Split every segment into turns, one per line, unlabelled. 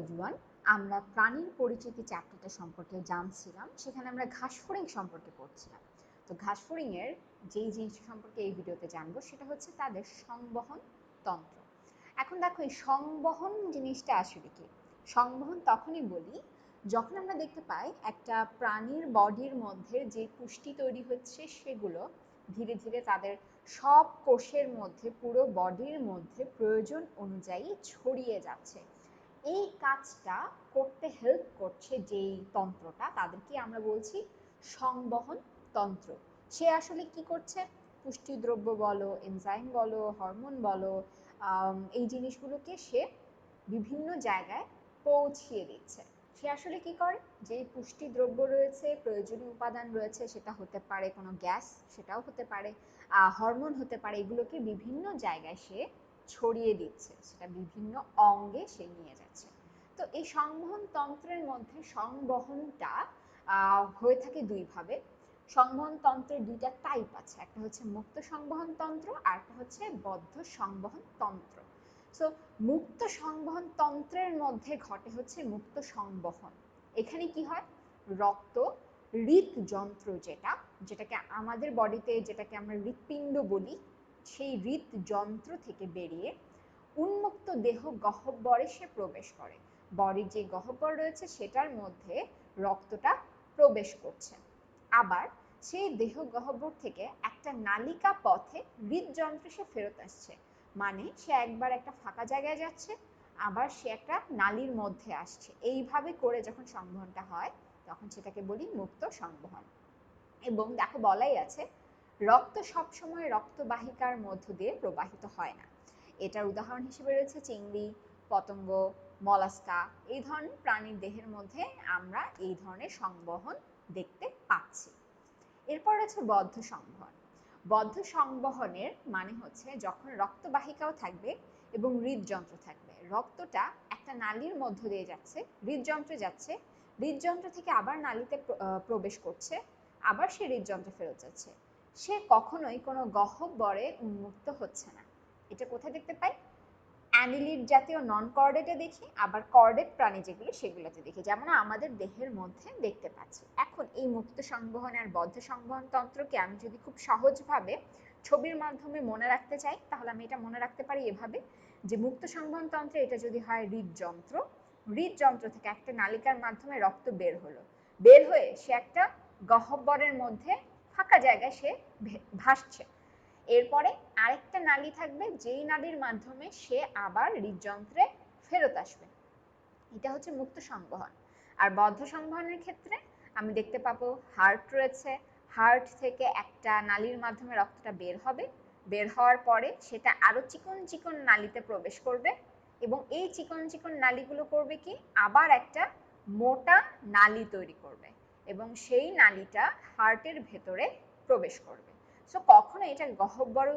Everyone, আমরা প্রাণীর পরিচিতি চ্যাপ্টারটা সম্পর্কে জানছিলাম। সেখানে আমরা ঘাসফড়িং সম্পর্কে পড়ছিলাম। তো ঘাসফড়িং এর যেই জিনিসটা সম্পর্কে এই ভিডিওতে জানবো সেটা হচ্ছে তাদের সংবহন তন্ত্র। এখন দেখো, এই সংবহন জিনিসটা আসলে কি? সংবহন তখনই বলি যখন আমরা দেখতে পাই একটা প্রাণীর বডির মধ্যে যে পুষ্টি তৈরি হচ্ছে সেগুলো ধীরে ধীরে তাদের সব কোষের মধ্যে, পুরো বডির মধ্যে প্রয়োজন অনুযায়ী ছড়িয়ে যাচ্ছে। এই কাজটা করতে হেল্প করছে যেই তন্ত্রটা, তাদেরকে আমরা বলছি সংবহন তন্ত্র। সে আসলে কি করছে? পুষ্টিদ্রব্য বলো, এনজাইম বলো, হরমোন বলো, এই জিনিসগুলোকে সে বিভিন্ন জায়গায় পৌঁছিয়ে দিচ্ছে। সে আসলে কি করে? যে পুষ্টিদ্রব্য রয়েছে, প্রয়োজনীয় উপাদান রয়েছে, সেটা হতে পারে কোনো গ্যাস, সেটাও হতে পারে হরমোন হতে পারে, এগুলোকে বিভিন্ন জায়গায় সে ছড়িয়ে দিচ্ছে, সেটা বিভিন্ন অঙ্গে সে নিয়ে যাচ্ছে। তো এই সংবহন তন্ত্রের মধ্যে সংবহনটা হয়ে থাকে দুইভাবে। সংবহন তন্ত্রের দুইটা টাইপ আছে, একটা হচ্ছে মুক্ত সংবহন তন্ত্র আর একটা হচ্ছে বদ্ধ সংবহন তন্ত্র। সো মুক্ত সংবহন তন্ত্রের মধ্যে ঘটে হচ্ছে মুক্ত সংবহন। এখানে কি হয়? রক্ত, হৃদযন্ত্র যেটাকে আমাদের বডিতে যেটাকে আমরা হৃৎপিণ্ড বলি, সেই হৃদযন্ত্র থেকে বেরিয়ে উন্মুক্ত দেহ গহ্বরে সে প্রবেশ করে। বডির যে গহ্বর রয়েছে সেটার মধ্যে রক্তটা প্রবেশ করছে। আবার সেই দেহ গহ্বর থেকে একটা নালিকা পথে হৃদযন্ত্রে সে ফেরত আসছে। মানে সে একবার একটা ফাঁকা জায়গায় যাচ্ছে, আবার সে একটা নালীর মধ্যে আসছে। এইভাবে করে যখন সংবহনটা হয় তখন সেটাকে বলি মুক্ত সংবহন। এবং দেখো, বলাই আছে রক্ত সবসময় রক্তবাহিকার মধ্য দিয়ে প্রবাহিত হয় না। এটার উদাহরণ হিসেবে রয়েছে চিংড়ি, পতঙ্গ, মলাস্কা, এই ধরনের প্রাণীর দেহের মধ্যে আমরা এই ধরনের সংবহন দেখতে পাচ্ছি। এরপর আছে বদ্ধ সংবহন। বদ্ধ সংবহনের মানে হচ্ছে যখন রক্তবাহিকাও থাকবে এবং হৃদযন্ত্র থাকবে। রক্তটা একটা নালীর মধ্য দিয়ে যাচ্ছে, হৃদযন্ত্রে যাচ্ছে, হৃদযন্ত্র থেকে আবার নালীতে প্রবেশ করছে, আবার সে হৃদযন্ত্রে ফেরত যাচ্ছে। সে কখনোই কোনো গহ্বরে উন্মুক্ত হচ্ছে না। এটা কোথায় দেখতে পাই? অ্যানিলিড জাতীয় নন কর্ডেটে দেখি, আবার কর্ডেট প্রাণী যেগুলো সেগুলোতে দেখি, যেমন আমাদের দেহের মধ্যে দেখতে পাচ্ছি। এখন এই মুক্ত সংবহন আর বদ্ধ সংবহন তন্ত্রকে আমি যদি খুব সহজভাবে ছবির মাধ্যমে মনে রাখতে চাই, তাহলে আমি এটা মনে রাখতে পারি এভাবে, যে মুক্ত সংবহন তন্ত্রে এটা যদি হয় হৃদযন্ত্র, হৃদযন্ত্র থেকে একটা নালিকার মাধ্যমে রক্ত বের হলো, বের হয়ে সে একটা গহ্বরের মধ্যে ফাঁকা জায়গায় সে ভাসছে। এরপরে আরেকটা নালী থাকবে, যেই নালীর মাধ্যমে সে আবার হৃদযন্ত্রে ফেরত আসবে। এটা হচ্ছে মুক্ত সংবহন। আর বদ্ধ সংবহনের ক্ষেত্রে আমি দেখতে পাবো হার্ট রয়েছে, হার্ট থেকে একটা নালীর মাধ্যমে রক্তটা বের হবে, বের হওয়ার পরে সেটা আরো চিকন চিকন নালীতে প্রবেশ করবে, এবং এই চিকন চিকন নালীগুলো করবে কি, আবার একটা মোটা নালী তৈরি করবে, এবং সেই নালীটা হার্টের ভেতরে প্রবেশ করবে। সো কখনো এটা গহ্বরে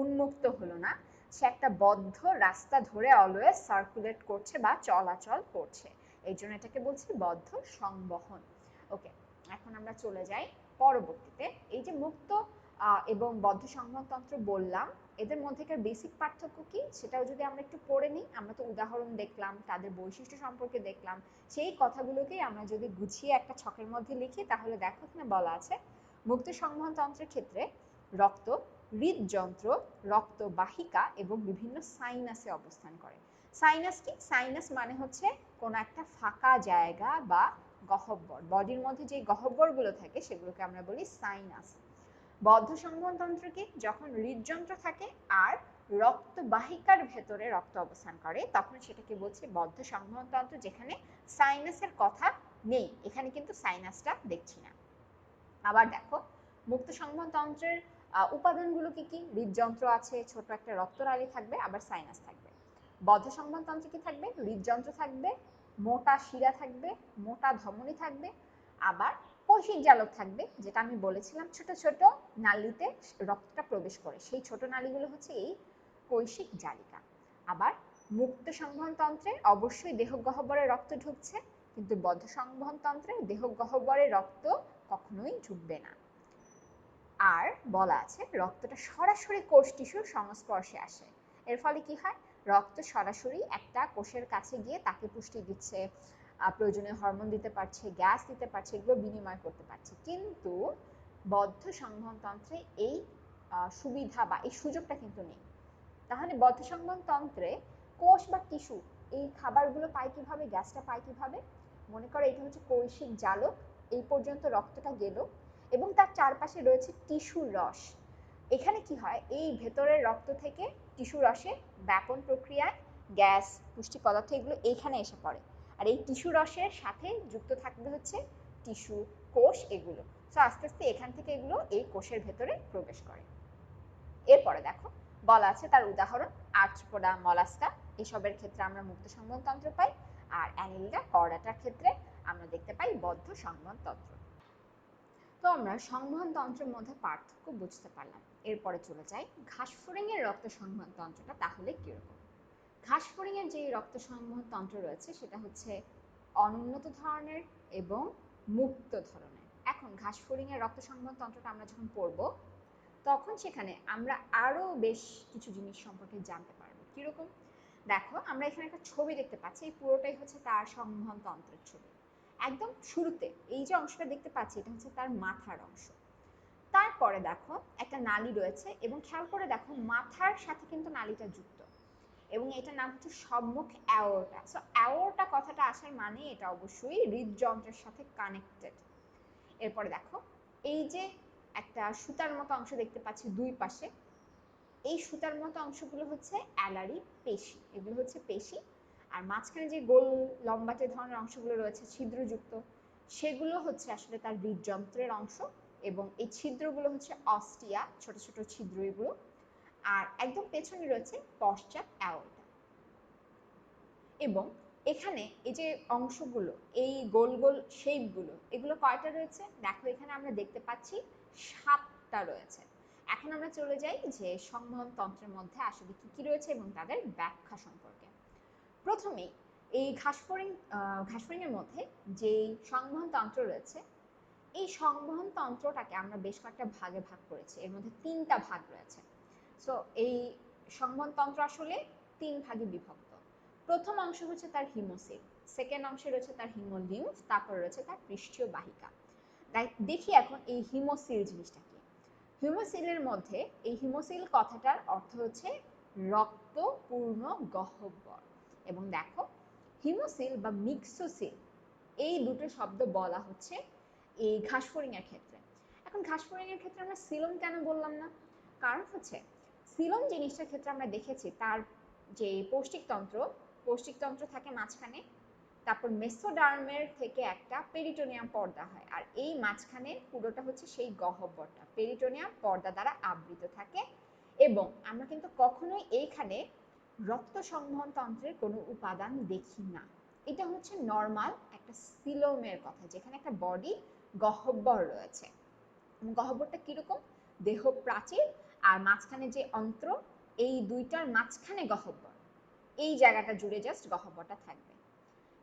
উন্মুক্ত হলো না, সে একটা বদ্ধ রাস্তা ধরে অলওয়েজ সার্কুলেট করছে বা চলাচল করছে। এই জন্য এটাকে বলছি বদ্ধ সংবহন। ওকে, এখন আমরা চলে যাই পরবর্তীতে। এই যে মুক্ত এবং বদ্ধ সংবহন তন্ত্র বললাম, এদের মধ্যেকার বেসিক পার্থক্য কি সেটাও যদি আমরা একটু পড়ে নিই। আমরা তো উদাহরণ দেখলাম, তাদের বৈশিষ্ট্য সম্পর্কে দেখলাম, সেই কথাগুলোকেই আমরা যদি গুছিয়ে একটা ছকের মধ্যে লিখি, তাহলে দেখো এখানে বলা আছে মুক্ত সংবহন তন্ত্রের ক্ষেত্রে রক্ত হৃদযন্ত্র, রক্তবাহিকা এবং বিভিন্ন সাইনাসে অবস্থান করে। সাইনাস কি? সাইনাস মানে হচ্ছে কোনো একটা ফাঁকা জায়গা বা গহ্বর। বডির মধ্যে যে গহ্বরগুলো থাকে সেগুলোকে আমরা বলি সাইনাস। বদ্ধ সংবহন তন্ত্র কি? যখন হৃদযন্ত্র থাকে আর রক্তবাহিকার ভেতরে রক্ত অবস্থান করে, তখন সেটাকে বলছি বদ্ধ সংবহন তন্ত্র, যেখানে সাইনাসের কথা নেই। এখানে কিন্তু সাইনাসটা দেখছি না। আবার দেখো, মুক্ত সংবহন তন্ত্রের উপাদানগুলো কি কি? হৃদযন্ত্র আছে, ছোট একটা রক্তনালী থাকবে, আবার সাইনাস থাকবে। বদ্ধ সংবহন তন্ত্রে কি থাকবে? হৃদযন্ত্র থাকবে, মোটা শিরা থাকবে, মোটা ধমনী থাকবে, আবার কৈশিক জালক থাকবে, যেটা আমি বলেছিলাম ছোট ছোট নালীতে রক্তটা প্রবেশ করে, সেই ছোট নালীগুলো হচ্ছে এই কৈশিক জালিকা। আবার মুক্ত সংবহন তন্ত্রে অবশ্যই দেহ গহ্বরে রক্ত ঢুকছে, কিন্তু বদ্ধ সংবহন তন্ত্রে দেহ গহ্বরে রক্ত কখনোই ঢুকবে না। আর বলা আছে রক্তটা সরাসরি কোষ টিস্যুর সংস্পর্শে আসে। এর ফলে কি হয়? রক্ত সরাসরি একটা কোষের কাছে গিয়ে তাকে পুষ্টি দিচ্ছে, প্রয়োজনীয় হরমোন দিতে পারছে, গ্যাস দিতে পারছে, এগুলো বিনিময় করতে পারছে। কিন্তু বদ্ধ সংবহনতন্ত্রে এই সুবিধা বা এই সুযোগটা কিন্তু নেই। তাহলে বদ্ধ সংবহনতন্ত্রে কোষ বা টিস্যু এই খাবারগুলো পায় কিভাবে, গ্যাসটা পায় কিভাবে? মনে করো এটা হচ্ছে কৈশিক জালক, এই পর্যন্ত রক্তটা গেল এবং তার চারপাশে রয়েছে টিস্যুর রস। এখানে কি হয়, এই ভেতরের রক্ত থেকে টিস্যু রসে ব্যাপন প্রক্রিয়ায় গ্যাস, পুষ্টি পদার্থ এগুলো এইখানে এসে পড়ে। আর এই টিস্যু রসের সাথে যুক্ত থাকবে হচ্ছে টিস্যু, কোষ এগুলো। তো আস্তে আস্তে এখান থেকে এগুলো এই কোষের ভেতরে প্রবেশ করে। এরপরে দেখো বলা আছে তার উদাহরণ আর্থ্রোপোডা, মলাস্কা, এসবের ক্ষেত্রে আমরা মুক্ত সংবহনতন্ত্র পাই। আর অ্যানিলিডা, করডাটার ক্ষেত্রে আমরা দেখতে পাই বদ্ধ সংবহনতন্ত্র। তো আমরা সংবহনতন্ত্রের মধ্যে পার্থক্য বুঝতে পারলাম। এরপরে চলে যাই ঘাসফড়িংয়ের রক্ত সংবহনতন্ত্রটা তাহলে কিরকম। ঘাসফড়িংয়ের যে রক্ত সংবহনতন্ত্র রয়েছে সেটা হচ্ছে অনুন্নত ধরনের এবং মুক্ত ধরনের। এখন ঘাসফড়িংয়ের রক্ত সংবহনতন্ত্রটা আমরা যখন পড়বো তখন সেখানে আমরা আরো বেশ কিছু জিনিস সম্পর্কে জানতে পারবো। কিরকম? দেখো আমরা এখানে একটা ছবি দেখতে পাচ্ছি, এই পুরোটাই হচ্ছে তার সংবহনতন্ত্রের ছবি। একদম শুরুতে এই যে অংশটা দেখতে পাচ্ছি এটা হচ্ছে তার মাথার অংশ। তারপরে দেখো একটা নালী রয়েছে এবং খেয়াল করে দেখো মাথার সাথে কিন্তু নালীটা যুক্ত এবং এটার নাম হচ্ছে সম্মুখ অ্যাওর্টা। সো অ্যাওর্টা কথাটা আসার মানে এটা অবশ্যই হৃদযন্ত্রের সাথে কানেক্টেড। এরপরে দেখো এই যে একটা সুতার মতো অংশ দেখতে পাচ্ছি দুই পাশে, এই সুতার মতো অংশগুলো হচ্ছে অ্যালারি পেশি, এগুলো হচ্ছে পেশি। আর মাঝখানে যে গোল লম্বাটে ধরনের অংশগুলো রয়েছে ছিদ্রযুক্ত, সেগুলো হচ্ছে আসলে তার হৃদযন্ত্রের অংশ এবং এই ছিদ্রগুলো হচ্ছে অস্টিয়া, ছোট ছোট ছিদ্র এগুলো। আর একদম পেছনে রয়েছে পশ্চাৎ অ্যাওর্টা। এবং এখানে এই যে অংশগুলো, এই গোল গোল শেপগুলো, এগুলো কয়টা রয়েছে? দেখো এখানে আমরা দেখতে পাচ্ছি 7টা রয়েছে। এখন আমরা চলে যাই যে সংবহনতন্ত্রের মধ্যে আসলে কি কি রয়েছে এবং তাদের ব্যাখ্যা সম্পর্কে। প্রথমেই এই ঘাসফড়িংয়ের মধ্যে যেই সংবহনতন্ত্র রয়েছে, এই সংবহনতন্ত্রটাকে আমরা বেশ কয়েকটা ভাগে ভাগ করেছি, এর মধ্যে 3টা ভাগ রয়েছে। সো এই সংবহনতন্ত্র আসলে 3 ভাগে বিভক্ত। প্রথম অংশ হচ্ছে তার হিমোসিল, সেকেন্ড অংশে রয়েছে তার হিমোলিম্ফ, তারপর রয়েছে তার পৃষ্ঠীয় বাহিকা। দেখি এখন এই হিমোসিল জিনিসটা কি। হিমোসিলের মধ্যে এই হিমোসিল কথাটার অর্থ হচ্ছে রক্তপূর্ণ গহ্বর। এবং দেখো হিমোসিল বা মিক্সোসিল এই দুটো শব্দ বলা হচ্ছে এই ঘাসফড়িংয়ের ক্ষেত্রে। এখন ঘাসফড়িংয়ের ক্ষেত্রে আমরা সিলোম কেন বললাম না? কারণ হচ্ছে সিলোম জিনিসটার ক্ষেত্রে আমরা দেখেছি তার যে পৌষ্টিকতন্ত্র থাকে মাঝখানে, তারপর মেসোডার্মের থেকে একটা পেরিটোনিয়াম পর্দা হয়, আর এই মাঝখানে পুরোটা হচ্ছে সেই গহ্বরটা পেরিটোনিয়াম পর্দা দ্বারা আবৃত থাকে। এবং আমরা কিন্তু কখনোই এইখানে রক্ত সংবহনতন্ত্রের কোনো উপাদান দেখি না। এটা হচ্ছে নর্মাল একটা সিলোমের কথা, যেখানে একটা বডি গহ্বর রয়েছে। গহ্বরটা কিরকম? দেহ প্রাচীর আর মাঝখানে যে অন্ত্র, এই দুইটার মাঝখানে গহ্বর, এই জায়গাটা জুড়ে জাস্ট গহ্বরটা থাকবে।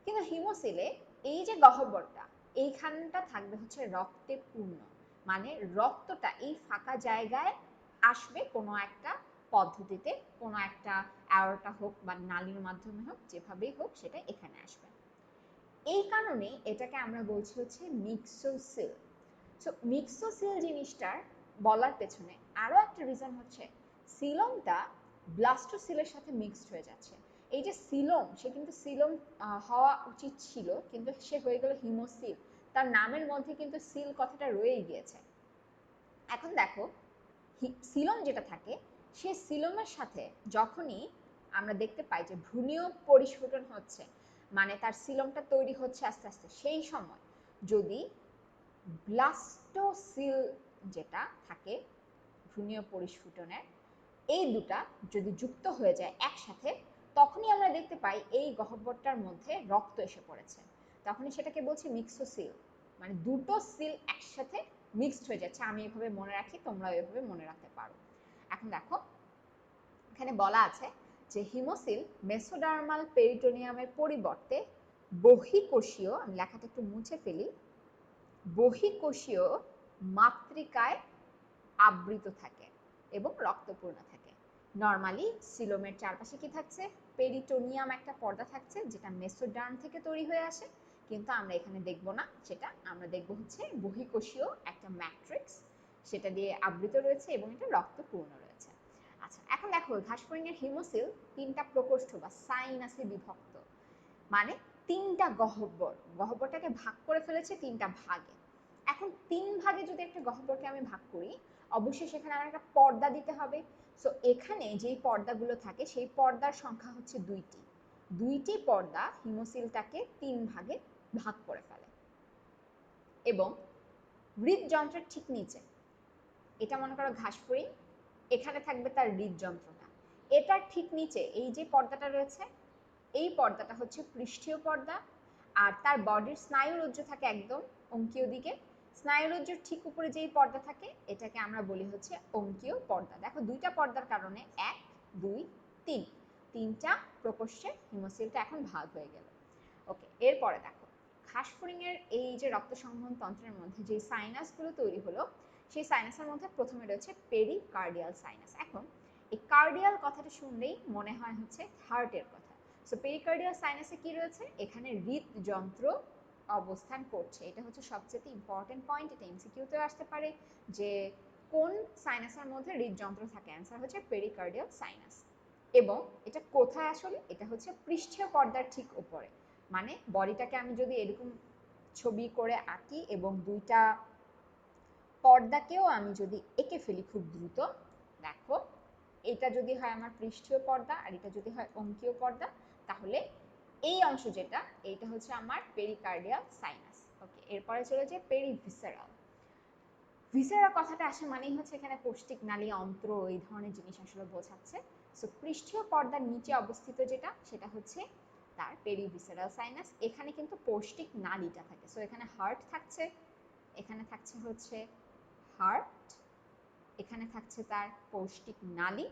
কিন্তু হিমোসিলে এই যে গহ্বরটা, এইখানটা থাকবে হচ্ছে রক্তে পূর্ণ, মানে রক্তটা এই ফাঁকা জায়গায় আসবে কোনো একটা পদ্ধতিতে, কোনো একটা অ্যাওর্টা হোক বা নালীর মাধ্যমে হোক, যেভাবেই হোক সেটা এখানে আসবে। এই কারণে এটাকে আমরা বলছি হচ্ছে মিক্সোসিল। সো মিক্সোসিল জিনিসটার বলার পেছনে আরো একটা রিজন হচ্ছে সিলোমটা ব্লাস্টোসিলের সাথে মিক্সড হয়ে যাচ্ছে। এই যে সিলোম, সে কিন্তু সিলোম হওয়া উচিত ছিল কিন্তু সে হয়ে গেল হিমোসিল, তার নামের মধ্যে কিন্তু সিল কথাটা রয়েই গিয়েছে। এখন দেখো সিলোম যেটা থাকে, সে সিলোমের সাথে যখনই আমরা দেখতে পাই যে ভ্রূণীয় পরিস্ফুটন হচ্ছে, মানে তার সিলোমটা তৈরি হচ্ছে আস্তে আস্তে, সেই সময় যদি ব্লাস্টোসিল যেটা থাকে ভ্রূণীয় পরিস্ফুটনের, এই দুটা যদি যুক্ত হয়ে যায় একসাথে, তখনই আমরা দেখতে পাই এই গহ্বরটার মধ্যে রক্ত এসে পড়েছে। তখনই সেটাকে বলছি মিক্সোসিল, মানে দুটো সিল একসাথে মিক্সড হয়ে যাচ্ছে। আমি এভাবে মনে রাখি, তোমরা এভাবে মনে রাখতে পারো। এখন দেখো এখানে বলা আছে যে হিমোসিল মেসোডার্মাল পেরিটোনিয়ামের পরিবর্তে বহিঃকোষীয়, আমি লেখাটা একটু মুছে ফেলি, বহিঃকোষীয় মাতৃকায় আবৃত থাকে এবং রক্তপূর্ণ থাকে। নরমালি সিলোমের চারপাশে কি থাকছে, পেরিটোনিয়াম একটা পর্দা থাকছে যেটা মেসোডার্ম থেকে তৈরি হয়ে আসে, কিন্তু আমরা এখানে দেখব না সেটা, আমরা দেখব হচ্ছে বহিঃকোষীয় একটা ম্যাট্রিক্স, সেটা দিয়ে আবৃত রয়েছে এবং এটা রক্তপূর্ণ রয়েছে। আচ্ছা, এখন দেখো ঘাসফড়িং এর হিমোসিল তিনটা প্রকোষ্ঠ বা সাইনাসে বিভক্ত, মানে তিনটা গহ্বর, গহ্বরটাকে ভাগ করে ফেলেছে তিনটা ভাগে। এখন তিন ভাগে যদি একটা গহ্বরকে আমি ভাগ করি, অবশ্যই সেখানে আমার একটা পর্দা দিতে হবে। সো এখানে যেই পর্দাগুলো থাকে সেই পর্দার সংখ্যা হচ্ছে দুইটি পর্দা হিমোসিলটাকে তিন ভাগে ভাগ করে ফেলে। এবং হৃদযন্ত্রের ঠিক নিচে, এটা মনে করো ঘাসফড়িং, এখানে থাকবে তার হৃদযন্ত্রটা, এটার ঠিক নিচে এই যে পর্দাটা রয়েছে, এই পর্দাটা হচ্ছে পৃষ্ঠীয় পর্দা, আর তার বডির স্নায়ুরজ্জু থাকে একদম অঙ্কীয় দিকে, স্নায়ুরজ্জুর ঠিক উপরে যেই পর্দা থাকে এটাকে আমরা বলি হচ্ছে অঙ্কীয় পর্দা। দেখো দুইটা পর্দার কারণে 1 2 3 তিনটা প্রকোষ্ঠে হিমোসিলটা এখন ভাগ হয়ে গেল। ওকে, এরপরে দেখো ঘাসফড়িং এর এই যে রক্ত সংবহন তন্ত্রের মধ্যে যে সাইনাসগুলো তৈরি হলো, সেই সাইনাসের মধ্যে প্রথমে রয়েছে পেরিকার্ডিয়াল সাইনাস। এখন এই কার্ডিয়াল কথাটা শুনলেই মনে হয় হচ্ছে হার্টের কথা। সো পেরিকার্ডিয়াল সাইনাসে কি রয়েছে, এখানে হৃদযন্ত্র অবস্থান করছে। এটা হচ্ছে সবচেয়ে ইম্পর্টেন্ট পয়েন্ট, এটা এমসিকিউতে আসতে পারে যে কোন সাইনাসের মধ্যে হৃদযন্ত্র থাকে, অ্যান্সার হচ্ছে পেরিকার্ডিয়াল সাইনাস। এবং এটা কোথায় আসলে, এটা হচ্ছে পৃষ্ঠীয় পর্দার ঠিক উপরে, মানে বডিটাকে আমি যদি এরকম ছবি করে আঁকি এবং দুইটা পর্দাকেও আমি যদি এঁকে ফেলি খুব দ্রুত, দেখো এটা যদি হয় আমার পৃষ্ঠীয় পর্দা আর এটা যদি হয় অঙ্কীয় পর্দা, তাহলে এই অংশ যেটা, এইটা হচ্ছে আমার পেরিকার্ডিয়াল সাইনাস। ওকে, এরপরে চলে যায় পেরিভিসেরাল। ভিসেরা কথাটা আসে মানেই হচ্ছে এখানে পৌষ্টিক নালী, অন্ত্র, এই ধরনের জিনিস আসলে বোঝাচ্ছে। সো পৃষ্ঠীয় পর্দার নিচে অবস্থিত যেটা, সেটা হচ্ছে তার পেরিভিসেরাল সাইনাস। এখানে কিন্তু পৌষ্টিক নালীটা থাকে। সো এখানে হার্ট থাকছে, এখানে থাকছে হচ্ছে হার্ট, এখানে থাকছে তার পৌষ্টিক নালী।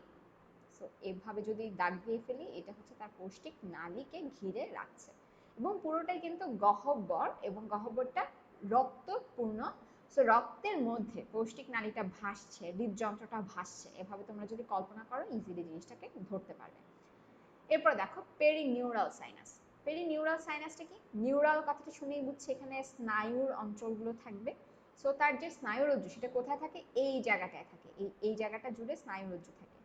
সো এভাবে যদি দাগ দিয়ে ফেলি, এটা হচ্ছে তার পৌষ্টিক নালীকে ঘিরে রাখছে। এবং পুরোটাই কিন্তু গহ্বর, এবং গহ্বরটা রক্তপূর্ণ। সো রক্তের মধ্যে পৌষ্টিক নালীটা ভাসছে, হৃদযন্ত্রটা ভাসছে, এভাবে তোমরা যদি কল্পনা করো ইজিলি জিনিসটাকে ধরতে পারবে। এরপর দেখো পেরিনিউরাল সাইনাস। পেরিনিউরাল সাইনাসটা কি, নিউরাল কথাটা শুনেই বুঝছে এখানে স্নায়ুর অঞ্চলগুলো থাকবে। সো তার যে স্নায়ুরজ্জু সেটা কোথায় থাকে, এই জায়গাটায় থাকে, এই জায়গাটা জুড়ে স্নায়ুরজ্জু থাকে।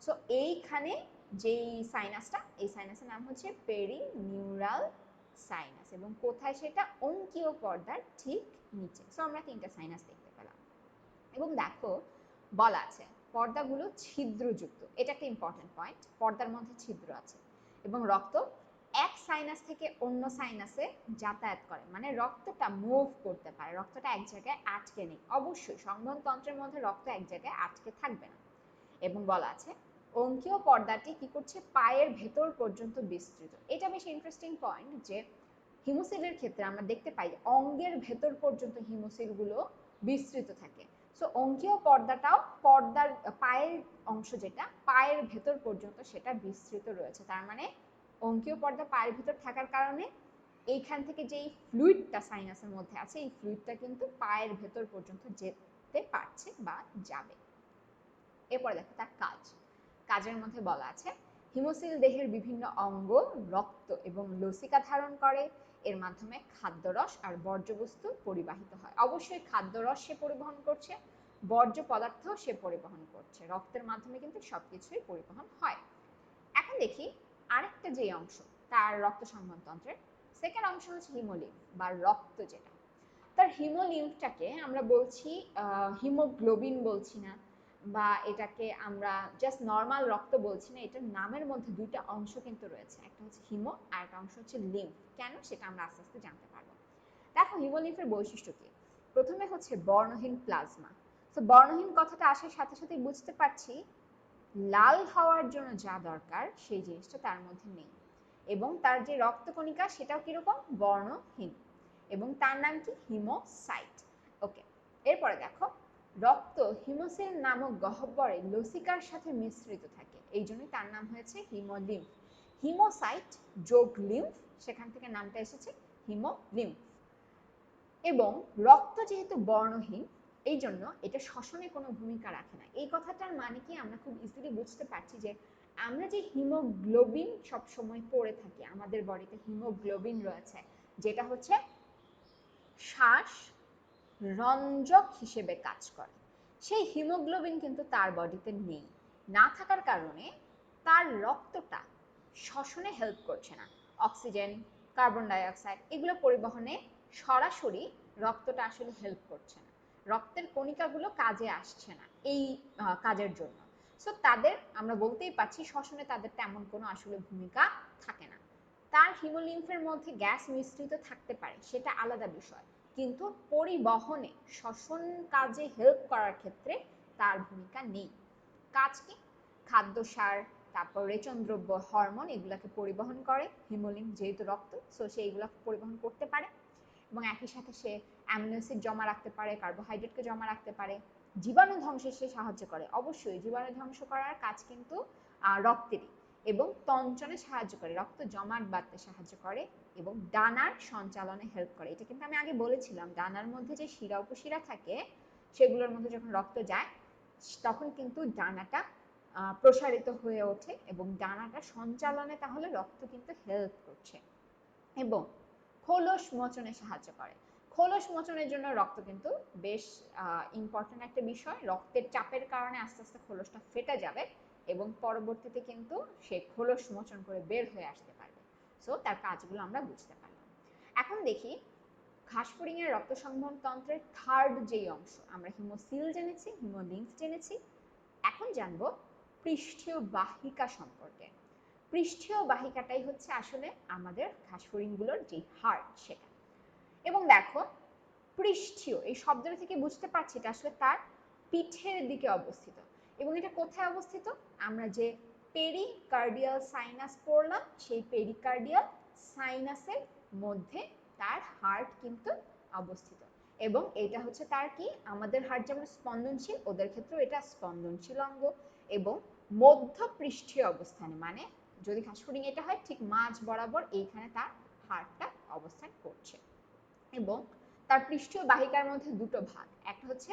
সো এইখানে যেই সাইনাসটা, এই সাইনাসের নাম হচ্ছে পেরিনিউরাল সাইনাস, এবং কোথায় সেটা, অঙ্কীয় পর্দার ঠিক নিচে। সো আমরা তিনটা সাইনাস দেখতে পেলাম। এবং দেখো বলা আছে পর্দাগুলো ছিদ্রযুক্ত, এটা একটা ইম্পর্টেন্ট পয়েন্ট, পর্দার মধ্যে ছিদ্র আছে এবং রক্ত এক সাইনাস থেকে অন্য সাইনাসে যাতায়াত করে, মানে রক্তটা মুভ করতে পারে, রক্তটা এক জায়গায় আটকে নেই। অবশ্যই সংবহন তন্ত্রের মধ্যে রক্ত এক জায়গায় আটকে থাকবে না। এবং বলা আছে অঙ্কীয় পর্দাটি কি করছে, পায়ের ভেতর পর্যন্ত বিস্তৃত। এটা বেশ ইন্টারেস্টিং পয়েন্ট যে হিমোসিলের ক্ষেত্রে আমরা দেখতে পাই অঙ্গের ভেতর পর্যন্ত হিমোসিলগুলো বিস্তৃত থাকে। সো অঙ্কীয় পর্দাটাও পর্দার পায়ের অংশ যেটা, পায়ের ভেতর পর্যন্ত সেটা বিস্তৃত রয়েছে। তার মানে অঙ্কীয় পর্দা পায়ের ভেতর থাকার কারণে এইখান থেকে যেই ফ্লুইডটা সাইনাসের মধ্যে আছে, এই ফ্লুইডটা কিন্তু পায়ের ভেতর পর্যন্ত যেতে পারছে বা যাবে। এরপরে দেখো তার কাজের মধ্যে বলা আছে হিমোসিল দেহের বিভিন্ন অঙ্গ, রক্ত এবং লসিকা ধারণ করে, এর মাধ্যমে খাদ্যরস আর বর্জ্যবস্তু পরিবাহিত হয়। অবশ্যই খাদ্যরস সে পরিবহন করছে, বর্জ্য পদার্থ সে পরিবহন করছে, রক্তের মাধ্যমে কিন্তু সবকিছুই পরিবহন হয়। এখন দেখি আরেকটা যে অংশ তার রক্ত সংবহন তন্ত্রের, সেকেন্ড অংশ হচ্ছে হিমোলিম্ফ বা রক্ত যেটা। তার হিমোলিম্ফটাকে আমরা বলছি হিমোগ্লোবিন বলছি না, বা এটাকে আমরা জাস্ট নর্মাল রক্ত বলছি না, এটার নামের মধ্যে দুইটা অংশ কিন্তু রয়েছে, একটা হচ্ছে হিমো আর একটা অংশ হচ্ছে লিম্ফ। কেন সেটা আমরা আস্তে আস্তে জানতে পারবো। দেখো হিমোলিম্ফের বৈশিষ্ট্য কি, প্রথমে হচ্ছে বর্ণহীন প্লাজমা। তো বর্ণহীন কথাটা আসার সাথে সাথে বুঝতে পারছি লাল হওয়ার জন্য যা দরকার সেই জিনিসটা তার মধ্যে নেই, এবং তার যে রক্তকণিকা সেটাও কিরকম, বর্ণহীন, এবং তার নাম কি, হিমোসাইট। ওকে, এরপরে দেখো রক্ত হিমোসিল নামক গহ্বরে লসিকার সাথে মিশ্রিত থাকে, এই জন্যই তার নাম হয়েছে হিমোলিম্ফ। হিমোসাইট যোগ লিম্ফ, সেখান থেকে নামটা এসেছে হিমোলিম্ফ। এবং রক্ত যেহেতু বর্ণহীন এই জন্য এটা শ্বসনে কোনো ভূমিকা রাখে না। এই কথাটার মানে কি আমরা খুব ইজিলি বুঝতে পারছি যে আমরা যে হিমোগ্লোবিন সবসময় পড়ে থাকি, আমাদের বডিতে হিমোগ্লোবিন রয়েছে, যেটা হচ্ছে শ্বাস রঞ্জক হিসেবে কাজ করে, সেই হিমোগ্লোবিন কিন্তু তার বডিতে নেই। না থাকার কারণে তার রক্তটা শ্বসনে হেল্প করছে না। অক্সিজেন, কার্বন ডাই অক্সাইড এগুলো পরিবহনে সরাসরি রক্তটা আসলে হেল্প করছে না, রক্তের কণিকাগুলো কাজে আসছে না এই কাজের জন্য। সো তাদের আমরা বলতেই পারছি শ্বসনে তাদের তেমন কোনো আসলে ভূমিকা থাকে না। তার হিমোলিম্ফের মধ্যে গ্যাস মিশ্রিত থাকতে পারে, সেটা আলাদা বিষয়, কিন্তু পরিবহনে শ্বসন কাজে হেল্প করার ক্ষেত্রে তার ভূমিকা নেই। কাজ কি? খাদ্য, সার, তারপর রেচন দ্রব্য, হরমোন এগুলাকে পরিবহন করে হিমোলিম্ফ, যেহেতু রক্ত, সো সে এগুলোকে পরিবহন করতে পারে। এবং একই সাথে সে অ্যামিনো অ্যাসিড জমা রাখতে পারে, কার্বোহাইড্রেটকে জমা রাখতে পারে, জীবাণু ধ্বংসে সে সাহায্য করে। অবশ্যই জীবাণু ধ্বংস করার কাজ কিন্তু রক্তেরই, এবং তঞ্চনে সাহায্য করে, রক্ত জমাট বাঁধতে সাহায্য করে, এবং ডানার সঞ্চালনে হেল্প করে। এটা কিন্তু আমি আগে বলেছিলাম, ডানার মধ্যে যে শিরা উপশিরা থাকে সেগুলোর মধ্যে যখন রক্ত যায় তখন কিন্তু ডানাটা প্রসারিত হয়ে ওঠে এবং ডানাটা সঞ্চালনে তাহলে রক্ত কিন্তু হেল্প করছে। এবং খোলস মোচনে সাহায্য করে। খোলস মোচনের জন্য রক্ত কিন্তু বেশ ইম্পর্টেন্ট একটা বিষয়। রক্তের চাপের কারণে আস্তে আস্তে খোলসটা ফেটে যাবে এবং পরবর্তীতে কিন্তু সে খোলস মোচন করে বের হয়ে আসতে পারবে। সো তার কাজগুলো আমরা বুঝতে পারলাম। এখন দেখি ঘাসফড়িংয়ের রক্ত সংবহন তন্ত্রের থার্ড যেই অংশ, আমরা হিমোসিল জেনেছি, হিমোলিম্ফ জেনেছি, এখন জানবো পৃষ্ঠীয় বাহিকা সম্পর্কে। পৃষ্ঠীয় বাহিকাটাই হচ্ছে আসলে আমাদের ঘাসফড়িংগুলোর যে হার্ট সেটা। এবং দেখো পৃষ্ঠীয় এই শব্দটা থেকে বুঝতে পারছি এটা আসলে তার পিঠের দিকে অবস্থিত। এবং এটা কোথায় অবস্থিত? আমরা যে পেরিকার্ডিয়াল সাইনাস পড়লাম, সেই পেরিকার্ডিয়াল সাইনাসের মধ্যে তার হার্ট কিন্তু অবস্থিত। এবং এটা হচ্ছে তার কি, আমাদের হার্ট যেমন স্পন্দনশীল, ওদের ক্ষেত্রেও এটা স্পন্দনশীল অঙ্গ, এবং মধ্য পৃষ্ঠীয় অবস্থানে, মানে যদি ঘাসফড়িং এটা হয় ঠিক মাঝ বরাবর এইখানে তার হার্টটা অবস্থান করছে। এবং তার পৃষ্ঠীয় বাহিকার মধ্যে দুটো ভাগ, একটা হচ্ছে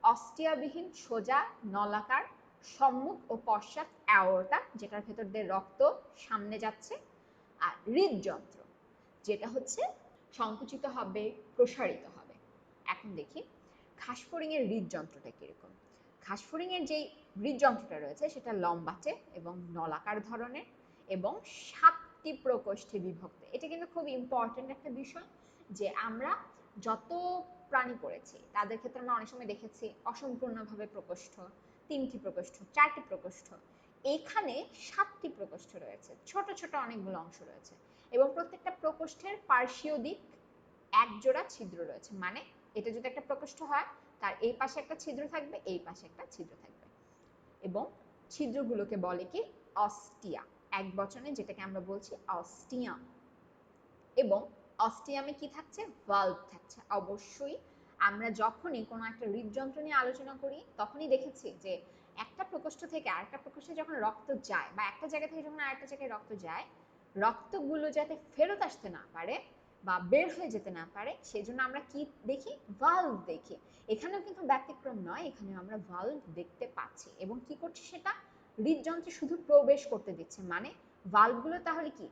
অস্টিয়াবিহীন সোজা নলাকার সম্মুখ ও পশ্চাৎ অ্যাওর্টা, যেটার ভেতর দিয়ে রক্ত সামনে যাচ্ছে, আর হৃদযন্ত্র, যেটা হচ্ছে সংকুচিত হবে, প্রসারিত হবে। এখন দেখি ঘাসফড়িং এর হৃদযন্ত্রটা কিরকম। ঘাসফড়িং এর যে হৃদযন্ত্রটা রয়েছে সেটা লম্বাটে এবং নলাকার ধরনের এবং 7টি প্রকোষ্ঠে বিভক্ত। এটা কিন্তু খুব ইম্পর্টেন্ট একটা বিষয়, যে আমরা যত প্রাণী পড়েছি তাদের ক্ষেত্রে আমরা অনেক সময় দেখেছি অসম্পূর্ণভাবে প্রকোষ্ঠ, 3টি প্রকোষ্ঠ, 4টি প্রকোষ্ঠ, এখানে 7টি প্রকোষ্ঠ রয়েছে, ছোট ছোট অনেকগুলো অংশ রয়েছে, এবং প্রত্যেকটা প্রকোষ্ঠের পার্শ্বীয় দিক এক জোড়া ছিদ্র রয়েছে। মানে এটা যদি একটা প্রকোষ্ঠ হয় তার এই পাশে একটা ছিদ্র থাকবে, এই পাশে একটা ছিদ্র থাকবে, এবং ছিদ্রগুলোকে বলে কি অস্টিয়া, এক বচনে যেটাকে আমরা বলছি অস্টিয়াম। এবং অস্টিয়ামে কি থাকছে? ভালভ থাকছে। অবশ্যই আমরা যখনই কোনো একটা হৃদযন্ত্র নিয়ে আলোচনা করি তখনই দেখেছি যে একটা প্রকোষ্ঠ থেকে আরেকটা প্রকোষ্ঠে যখন রক্ত যায়, বা একটা জায়গা থেকে যখন আরেকটা জায়গায় রক্ত যায়, রক্তগুলো যাতে ফেরত আসতে না পারে বা বের হয়ে যেতে না পারে, সেজন্য আমরা কি দেখি? ভালভ দেখি। এখানেও কিন্তু ব্যতিক্রম নয়, এখানে আমরা ভালভ দেখতে পাচ্ছি। এবং কি করছে সেটা? হৃদযন্ত্রে শুধু প্রবেশ করতে দিচ্ছে। মানে ভালভগুলো তাহলে কি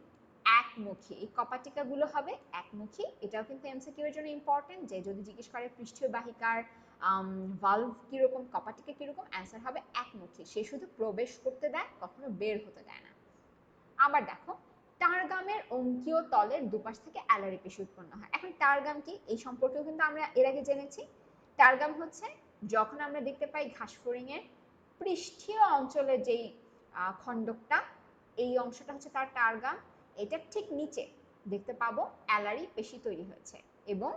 একমুখী, এই কপাটিকা গুলো হবে একমুখী। এটাও কিন্তু এমসিকিউ এর জন্য ইম্পর্টেন্ট, যে যদি জিজ্ঞেস করে পৃষ্ঠীয় বাহিকার ভালভ কিরকম, কপাটিকা কিরকম, অ্যান্সার হবে একমুখী। সে শুধু প্রবেশ করতে দেয়, কখনো বের হতে দেয় না। আবার দেখো টারগামের অঙ্কীয় তলের দুপাশ থেকে অ্যালারি পেশি উৎপন্ন হয়। এখন টারগাম কি, এই সম্পর্কেও কিন্তু আমরা এর আগে জেনেছি। টারগাম হচ্ছে যখন আমরা দেখতে পাই ঘাসফড়িং এর পৃষ্ঠীয় অঞ্চলের যেই খণ্ডকটা, এই অংশটা হচ্ছে তার টারগাম। এটা ঠিক নিচে দেখতে পাবো অ্যালারি পেশি তৈরি হয়েছে, এবং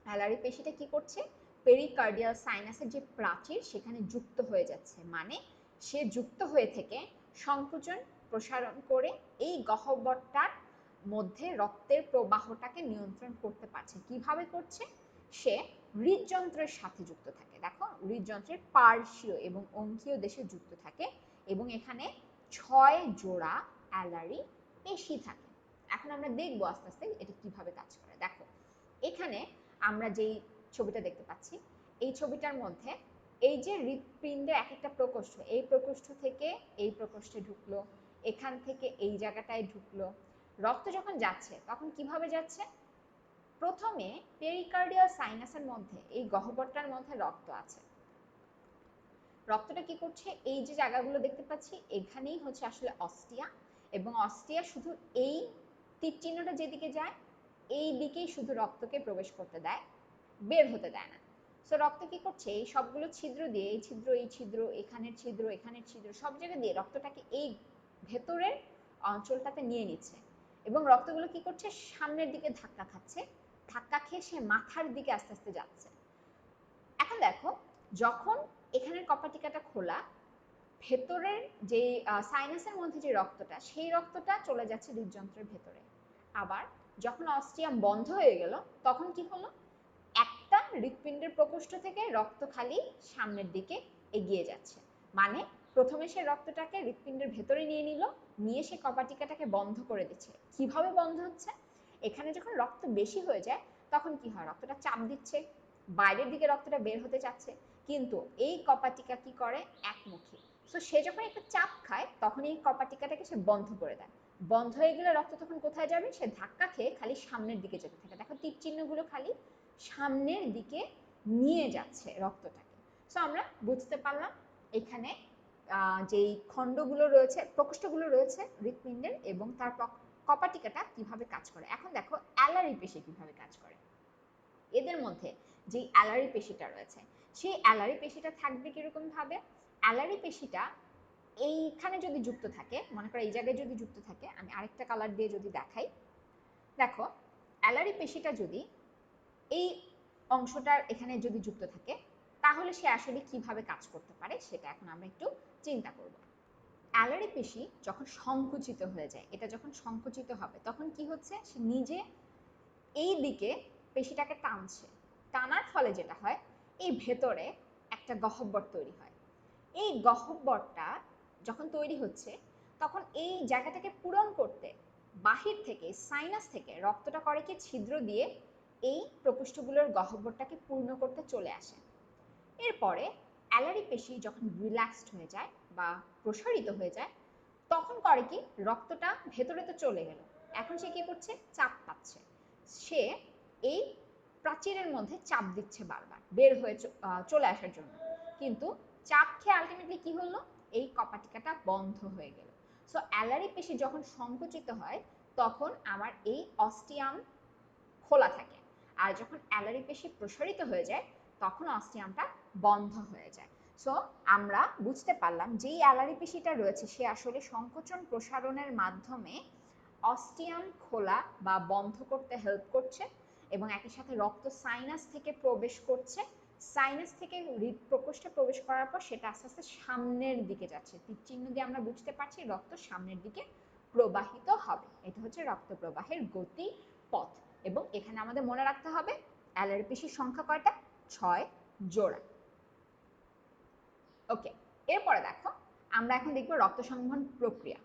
অ্যালারি পেশিটা কি করছে? পেরিকার্ডিয়াল সাইনাসের যে প্রাচীর সেখানে যুক্ত হয়ে যাচ্ছে। মানে সে যুক্ত হয়ে থেকে সংকোচন প্রসারণ করে এই গহ্বরটার মধ্যে রক্তের প্রবাহটাকে নিয়ন্ত্রণ করতে পারছে। কিভাবে করছে? সে হৃদযন্ত্রের সাথে যুক্ত থাকে। দেখো হৃদযন্ত্রের পার্শ্বীয় এবং অঙ্কীয় দেশে যুক্ত থাকে, এবং এখানে 6 জোড়া অ্যালারি পেশি থাকে। এখন আমরা দেখবো আস্তে আস্তে এটা কিভাবে কাজ করে। দেখো এখানে আমরা যেই ছবিটা দেখতে পাচ্ছি, এই ছবিটার মধ্যে এই যে হৃৎপিণ্ডের এক একটা প্রকোষ্ঠ, এই প্রকোষ্ঠ থেকে এই প্রকোষ্ঠে ঢুকলো, এখান থেকে এই জায়গাটায় ঢুকলো। রক্ত যখন যাচ্ছে তখন কিভাবে যাচ্ছে? প্রথমে পেরিকার্ডিয়াল সাইনাসের মধ্যে এই গহ্বরটার মধ্যে রক্ত আছে। রক্তটা কি করছে? এই যে জায়গাগুলো দেখতে পাচ্ছি এখানেই হচ্ছে আসলে অস্টিয়া, এবং অস্টিয়া শুধু এই তীর চিহ্নটা যেদিকে যায় এই দিকেই শুধু রক্তকে প্রবেশ করতে দেয়, বের হতে দেয় না। সো রক্ত কি করছে? এই সবগুলো ছিদ্র দিয়ে, এই ছিদ্র, এই ছিদ্র, এখানের ছিদ্র, এখানের ছিদ্র, সব জায়গা দিয়ে রক্তটাকে এই ভেতরের অঞ্চলটাতে নিয়ে নিচ্ছে, এবং রক্তগুলো কি করছে? সামনের দিকে ধাক্কা খাচ্ছে, ধাক্কা খেয়ে সে মাথার দিকে আস্তে আস্তে যাচ্ছে। এখন দেখো, যখন এখানের কপাটিকাটা খোলা, ভেতরের যে সাইনাসের মধ্যে যে রক্তটা, সেই রক্তটা চলে যাচ্ছে হৃদযন্ত্রের ভেতরে। আবার যখন অস্টিয়াম বন্ধ হয়ে গেল তখন কি হলো? একটা হৃৎপিণ্ডের প্রকোষ্ঠ থেকে রক্ত খালি সামনের দিকে এগিয়ে যাচ্ছে। মানে প্রথমে সে রক্তটাকে হৃৎপিণ্ডের ভেতরে নিয়ে নিল, নিয়ে সে কপাটিকাটাকে বন্ধ করে দিচ্ছে। কিভাবে বন্ধ হচ্ছে? এখানে যখন রক্ত বেশি হয়ে যায় তখন কি হয়? রক্তটা চাপ দিচ্ছে, বাইরের দিকে রক্তটা বের হতে চাচ্ছে, কিন্তু এই কপাটিকা কি করে? একমুখী। সো সে যখন একটা চাপ খায় তখন এই কপাটিকাটাকে সে বন্ধ করে দেয়। বন্ধ হয়ে গেলে রক্ত তখন কোথায় যাবে? সে ধাক্কা খেয়ে খালি সামনের দিকে যেতে থাকে। দেখো তীর চিহ্নগুলো খালি সামনের দিকে নিয়ে যাচ্ছে রক্তটাকে। সো আমরা বুঝতে পারলাম এখানে যেই খণ্ডগুলো রয়েছে, প্রকোষ্ঠগুলো রয়েছে হৃৎপিণ্ডের, এবং তার কপাটিকাটা কিভাবে কাজ করে। এখন দেখো অ্যালারি পেশি কিভাবে কাজ করে। এদের মধ্যে যে অ্যালারি পেশিটা রয়েছে, সেই অ্যালারি পেশিটা থাকবে কিরকম ভাবে? অ্যালারি পেশিটা এইখানে যদি যুক্ত থাকে, মনে করো এই জায়গায় যদি যুক্ত থাকে, আমি আরেকটা কালার দিয়ে যদি দেখাই, দেখো অ্যালারি পেশিটা যদি এই অংশটার এখানে যদি যুক্ত থাকে তাহলে সে আসলে কিভাবে কাজ করতে পারে সেটা এখন আমরা একটু চিন্তা করব। অ্যালারি পেশি যখন সংকুচিত হয়ে যায়, এটা যখন সংকুচিত হবে তখন কি হচ্ছে? সে নিজে এই দিকে পেশিটাকে টানছে, টানার ফলে যেটা হয়, এই ভেতরে একটা গহ্বর তৈরি হয়। এই গহ্বরটা যখন তৈরি হচ্ছে তখন এই জায়গাটাকে পূরণ করতে বাহির থেকে, সাইনাস থেকে রক্তটা করে কি? ছিদ্র দিয়ে এই প্রকোষ্ঠগুলোর গহ্বরটাকে পূর্ণ করতে চলে আসে। এরপরে অ্যালারি পেশি যখন রিল্যাক্সড হয়ে যায় বা প্রসারিত হয়ে যায় তখন করে কি? রক্তটা ভেতরে তো চলে গেল, এখন সে কি করছে? চাপ পাচ্ছে। সে এই প্রাচীরের মধ্যে চাপ দিচ্ছে বারবার বের হয়ে চলে আসার জন্য, কিন্তু চাপ খেয়ে আলটিমেটলি কি হলো? এই কপাটিকাটা বন্ধ হয়ে গেল। সো অ্যালারি পেশি যখন সংকুচিত হয় তখন আমার এই অস্টিয়াম খোলা থাকে, আর যখন অ্যালারি পেশি প্রসারিত হয়ে যায় তখন অস্টিয়ামটা বন্ধ হয়ে যায়। সো আমরা বুঝতে পারলাম যেই অ্যালারি পেশিটা রয়েছে সে আসলে সংকোচন প্রসারণের মাধ্যমে অস্টিয়াম খোলা বা বন্ধ করতে হেল্প করছে, এবং একই সাথে রক্ত সাইনাস থেকে প্রবেশ করছে, সাইনাস থেকে হৃদপ্রকোষ্ঠে প্রবেশ করার পর সেটা আস্তে আস্তে সামনের দিকে যাচ্ছে। তীর চিহ্ন দিয়ে আমরা বুঝতে পারছি রক্ত সামনের দিকে প্রবাহিত হবে। এটা হচ্ছে রক্ত প্রবাহের গতি পথ। এবং এখানে আমাদের মনে রাখতে হবে অ্যালারি পেশির সংখ্যা কয়টা? 6 জোড়া। ওকে, এরপরে দেখো আমরা এখন দেখব রক্ত সংবহন প্রক্রিয়া।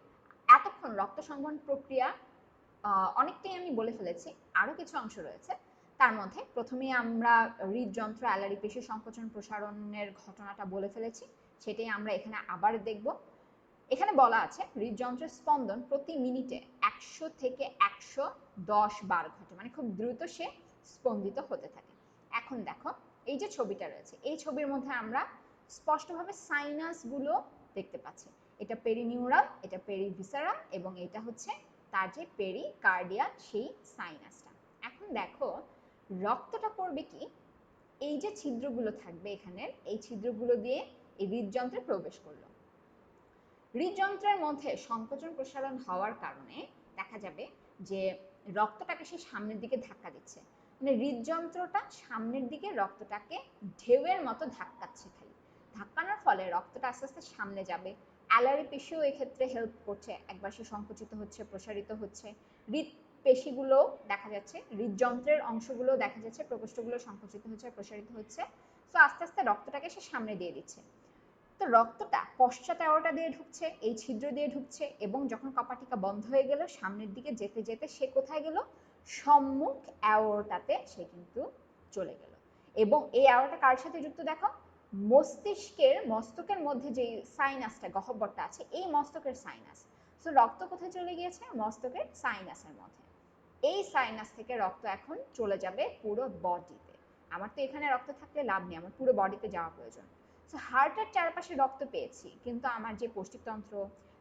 এতক্ষণ রক্ত সংবহন প্রক্রিয়া অনেকটাই আমি বলে ফেলেছি, আরো কিছু অংশ রয়েছে। তার মধ্যে প্রথমেই আমরা হৃদযন্ত্র অ্যালারি পেশি সংকোচন প্রসারণের ঘটনাটা বলে ফেলেছি, সেটাই আমরা এখানে আবার দেখব। এখানে বলা আছে হৃদযন্ত্রের স্পন্দন প্রতি মিনিটে 100 থেকে 110 বার ঘটে, মানে খুব দ্রুত সে স্পন্দিত হতে থাকে। এখন দেখো এই যে ছবিটা রয়েছে, এই ছবির মধ্যে আমরা স্পষ্টভাবে সাইনাস গুলো দেখতে পাচ্ছি। এটা পেরিনিউরাল, এটা পেরিভিসারাল, এবং এটা হচ্ছে তার যে পেরিকার্ডিয়াল সেই সাইনাসটা। এখন দেখো রক্তটা করবে কি? এই যে ছিদ্রগুলো থাকবে এখানের, এই ছিদ্রগুলো দিয়ে এই হৃদযন্ত্রে প্রবেশ করলো। হৃদযন্ত্রের মধ্যে সংকোচন প্রসারণ হওয়ার কারণে দেখা যাবে যে রক্তটাকে সে সামনের দিকে ধাক্কা দিচ্ছে, মানে হৃদযন্ত্রটা সামনের দিকে রক্তটাকে ঢেউয়ের মতো ধাক্কাচ্ছে, খালি ধাক্কানোর ফলে রক্তটা আস্তে আস্তে সামনে যাবে। অ্যালারি পেশিও এক্ষেত্রে হেল্প করছে, একবার সে সংকুচিত হচ্ছে, প্রসারিত হচ্ছে। হৃদ পেশিগুলো দেখা যাচ্ছে, হৃদযন্ত্রের অংশগুলো দেখা যাচ্ছে, প্রকোষ্ঠগুলো সংকুচিত হচ্ছে, প্রসারিত হচ্ছে। তো আস্তে আস্তে রক্তটাকে সে সামনে দিয়ে দিচ্ছে। তো রক্তটা পশ্চাৎ অ্যাওর্টা দিয়ে ঢুকছে, এই ছিদ্র দিয়ে ঢুকছে, এবং যখন কপাটিকা বন্ধ হয়ে গেল সামনের দিকে যেতে যেতে সে কোথায় গেল? সম্মুখ অ্যাওর্টাতে সে কিন্তু চলে গেল। এবং এই অ্যারোটা কার সাথে যুক্ত দেখো, মস্তকের মধ্যে যে সাইনাসটা গহ্বরটা আছে এই মস্তকের সাইনাস। সো রক্ত কোথায় চলে গিয়েছে, মস্তকের সাইনাসের মধ্যে। এই সাইনাস থেকে রক্ত এখন চলে যাবে পুরো বডিতে। আমার তো এখানে রক্ত থাকলে লাভ নেই, আমার পুরো বডিতে যাওয়া প্রয়োজন। সো হার্টের চারপাশে রক্ত পেয়েছি, কিন্তু আমার যে পৌষ্টিকতন্ত্র,